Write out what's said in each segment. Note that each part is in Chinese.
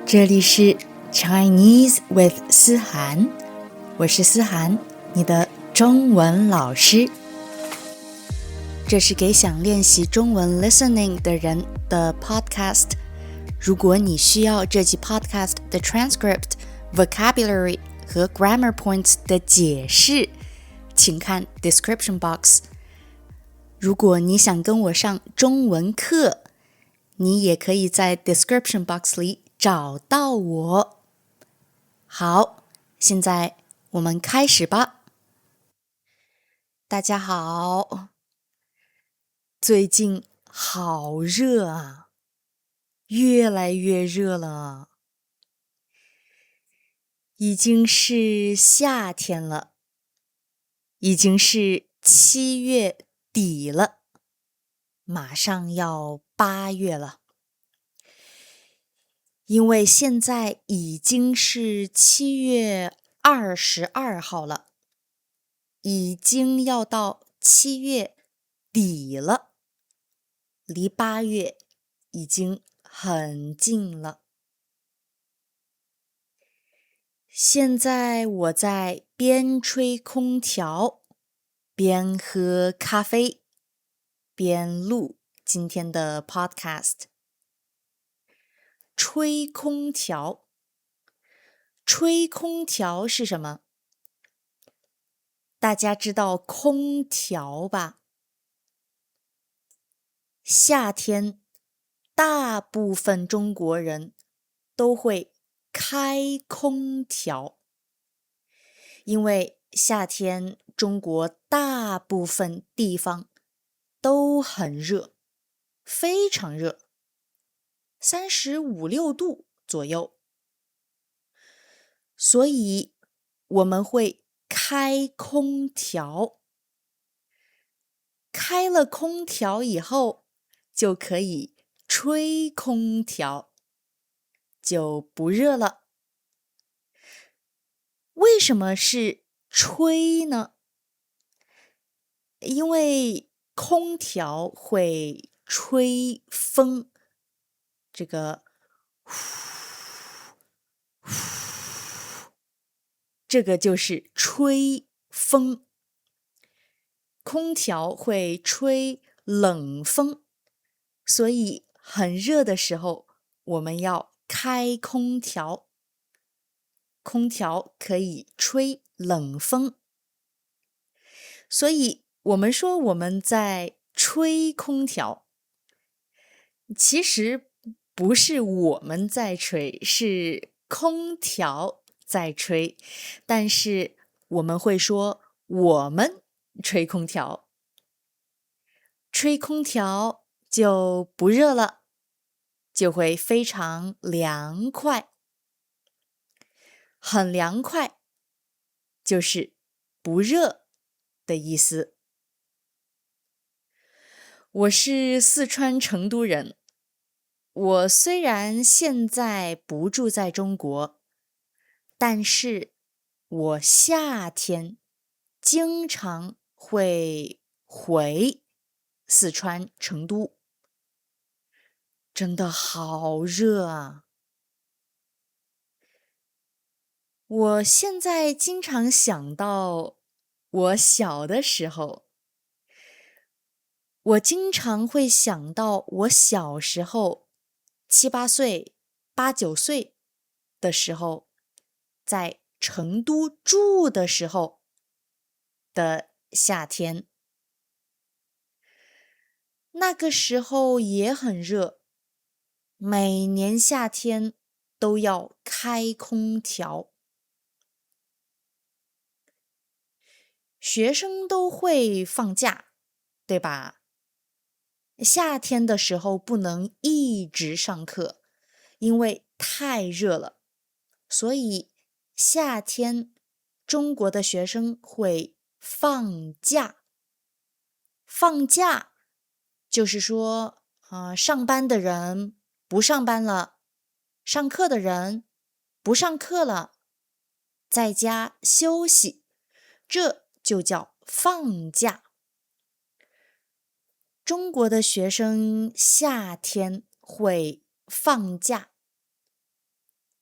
这里是 Chinese with 思涵，我是思涵，你的中文老师。这是给想练习中文 listening 的人的 podcast。如果你需要这集 podcast 的 transcript、vocabulary 和 grammar points 的解释，请看 description box。如果你想跟我上中文课，你也可以在 description box 里找到我。好，现在我们开始吧。大家好，最近好热啊，越来越热了，已经是夏天了，已经是7月底了，马上要8月了。因为现在已经是7月22号了，已经要到7月底了，离8月已经很近了。现在我在边吹空调，边喝咖啡，边录今天的 podcast。吹空调，吹空调是什么？大家知道空调吧？夏天，大部分中国人都会开空调，因为夏天中国大部分地方都很热，非常热，35、6度左右，所以我们会开空调。开了空调以后，就可以吹空调，就不热了。为什么是吹呢？因为空调会吹风，这个这个就是吹风。空调会吹冷风，所以很热的时候，我们要开空调。空调可以吹冷风，所以我们说我们在吹空调，其实不是我们在吹，是空调在吹，但是我们会说我们吹空调。吹空调就不热了，就会非常凉快。很凉快，就是不热的意思。我是四川成都人，我虽然现在不住在中国，但是我夏天经常会回四川成都，真的好热啊！我现在经常想到我小的时候，我经常会想到我小时候7、8岁、8、9岁的时候，在成都住的时候的夏天。那个时候也很热，每年夏天都要开空调。学生都会放假，对吧？夏天的时候不能一直上课，因为太热了，所以夏天中国的学生会放假。放假就是说，上班的人不上班了，上课的人不上课了，在家休息，这就叫放假。中国的学生夏天会放假，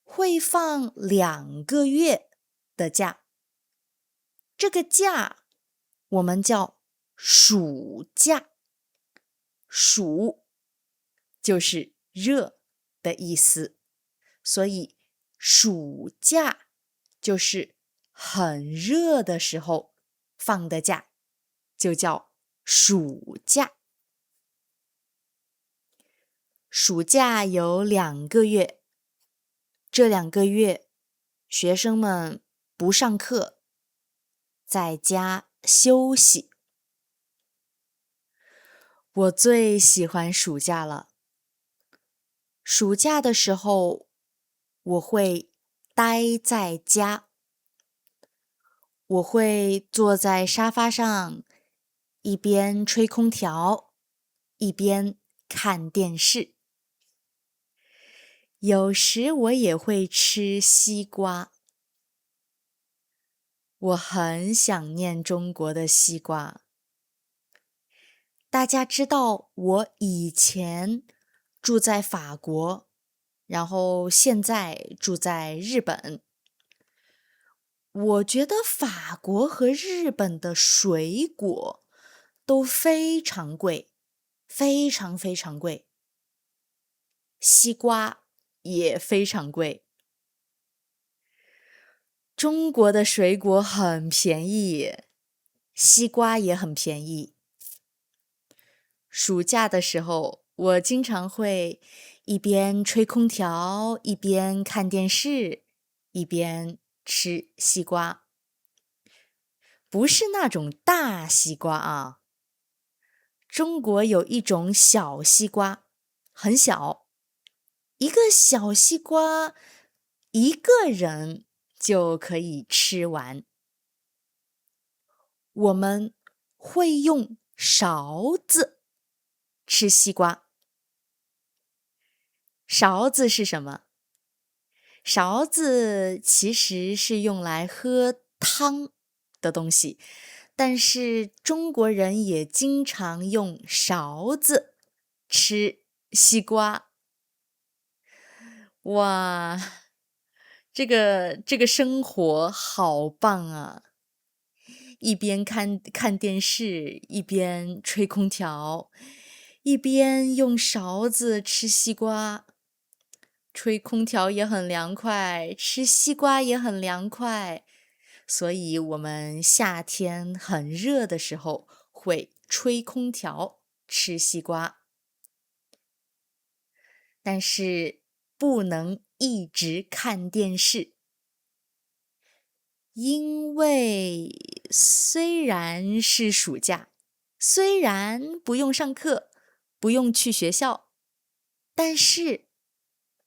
会放2个月的假。这个假我们叫暑假，暑就是热的意思，所以暑假就是很热的时候放的假，就叫暑假。暑假有2个月，这2个月学生们不上课，在家休息。我最喜欢暑假了。暑假的时候，我会待在家，我会坐在沙发上，一边吹空调，一边看电视。有时我也会吃西瓜。我很想念中国的西瓜。大家知道我以前住在法国，然后现在住在日本。我觉得法国和日本的水果都非常贵，非常非常贵。西瓜也非常贵。中国的水果很便宜，西瓜也很便宜。暑假的时候，我经常会一边吹空调，一边看电视，一边吃西瓜。不是那种大西瓜啊。中国有一种小西瓜，很小，一个小西瓜，一个人就可以吃完。我们会用勺子吃西瓜。勺子是什么？勺子其实是用来喝汤的东西，但是中国人也经常用勺子吃西瓜。哇，这个生活好棒啊！一边看电视，一边吹空调，一边用勺子吃西瓜。吹空调也很凉快，吃西瓜也很凉快，所以我们夏天很热的时候会吹空调吃西瓜。但是不能一直看电视，因为虽然是暑假，虽然不用上课，不用去学校，但是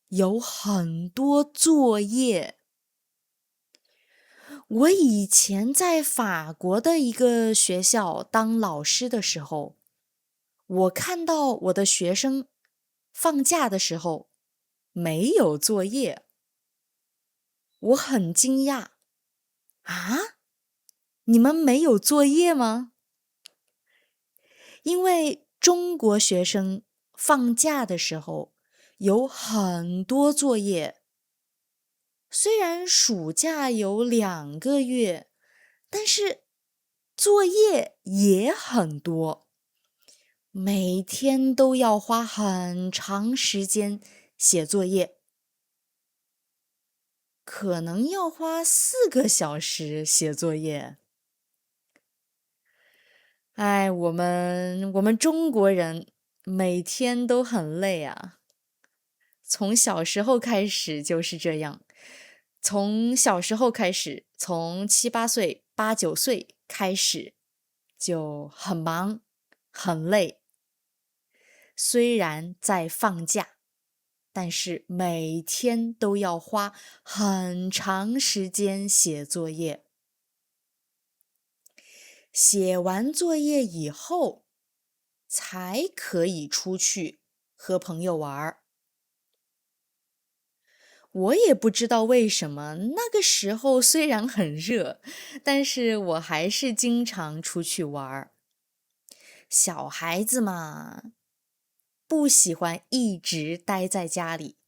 有很多作业。我以前在法国的一个学校当老师的时候，我看到我的学生放假的时候没有作业，我很惊讶。啊，你们没有作业吗？因为中国学生放假的时候有很多作业。虽然暑假有2个月，但是作业也很多，每天都要花很长时间写作业，可能要花4个小时写作业。哎，我们中国人每天都很累啊。从小时候开始就是这样，从小时候开始，从7、8岁、8、9岁开始就很忙，很累。虽然在放假，但是每天都要花很长时间写作业。写完作业以后，才可以出去和朋友玩儿。我也不知道为什么，那个时候虽然很热，但是我还是经常出去玩儿。小孩子嘛，不喜欢一直待在家里，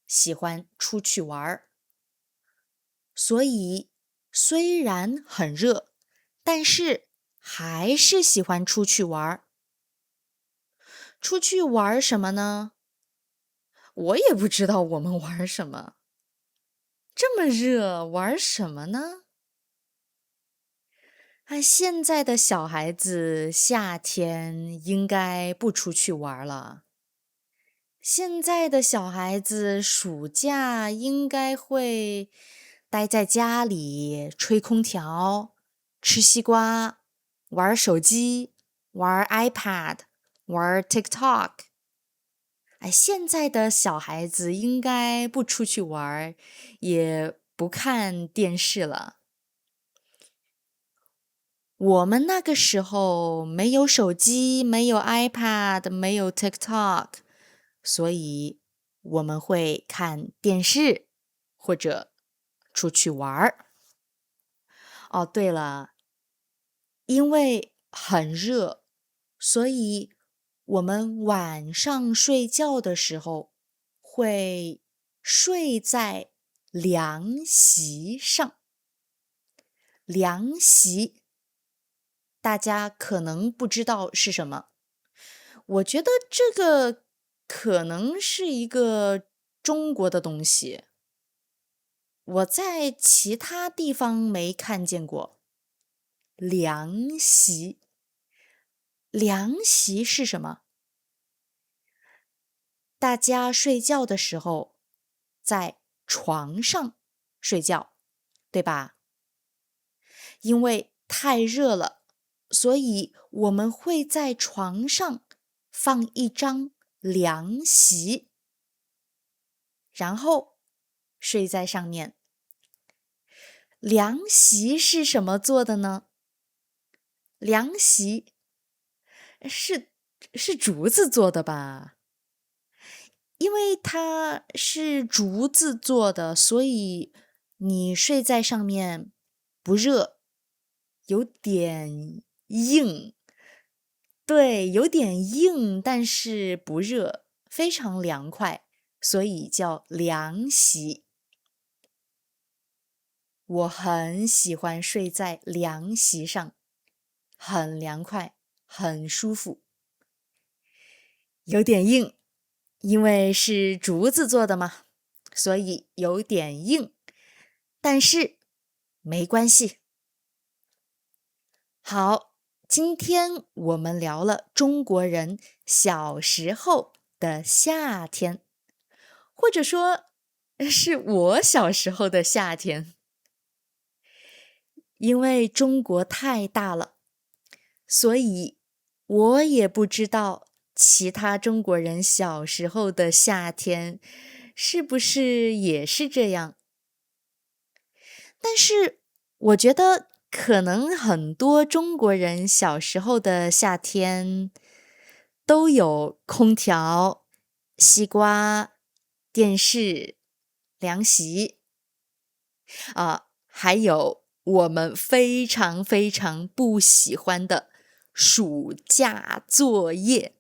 喜欢出去玩儿。所以虽然很热，但是还是喜欢出去玩儿。出去玩什么呢？我也不知道我们玩什么。这么热，玩什么呢？现在的小孩子夏天应该不出去玩了。现在的小孩子暑假应该会待在家里吹空调、吃西瓜、玩手机、玩 iPad、玩 TikTok。现在的小孩子应该不出去玩，也不看电视了。我们那个时候没有手机，没有 iPad，没有 TikTok，所以我们会看电视或者出去玩儿。哦，对了，因为很热，所以我们晚上睡觉的时候会睡在凉席上。凉席，大家可能不知道是什么。我觉得这个可能是一个中国的东西，我在其他地方没看见过。凉席，凉席是什么？大家睡觉的时候在床上睡觉，对吧？因为太热了，所以我们会在床上放一张凉席，然后睡在上面。凉席是什么做的呢？凉席是竹子做的吧？因为它是竹子做的，所以你睡在上面不热，有点硬。对，有点硬，但是不热，非常凉快，所以叫凉席。我很喜欢睡在凉席上，很凉快，很舒服。有点硬，因为是竹子做的嘛，所以有点硬，但是没关系。好，今天我们聊了中国人小时候的夏天，或者说是我小时候的夏天。因为中国太大了，所以我也不知道其他中国人小时候的夏天是不是也是这样。但是我觉得可能很多中国人小时候的夏天都有空调、西瓜、电视、凉席还有我们非常非常不喜欢的暑假作业。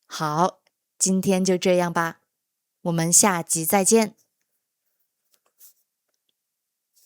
好，今天就这样吧，我们下集再见。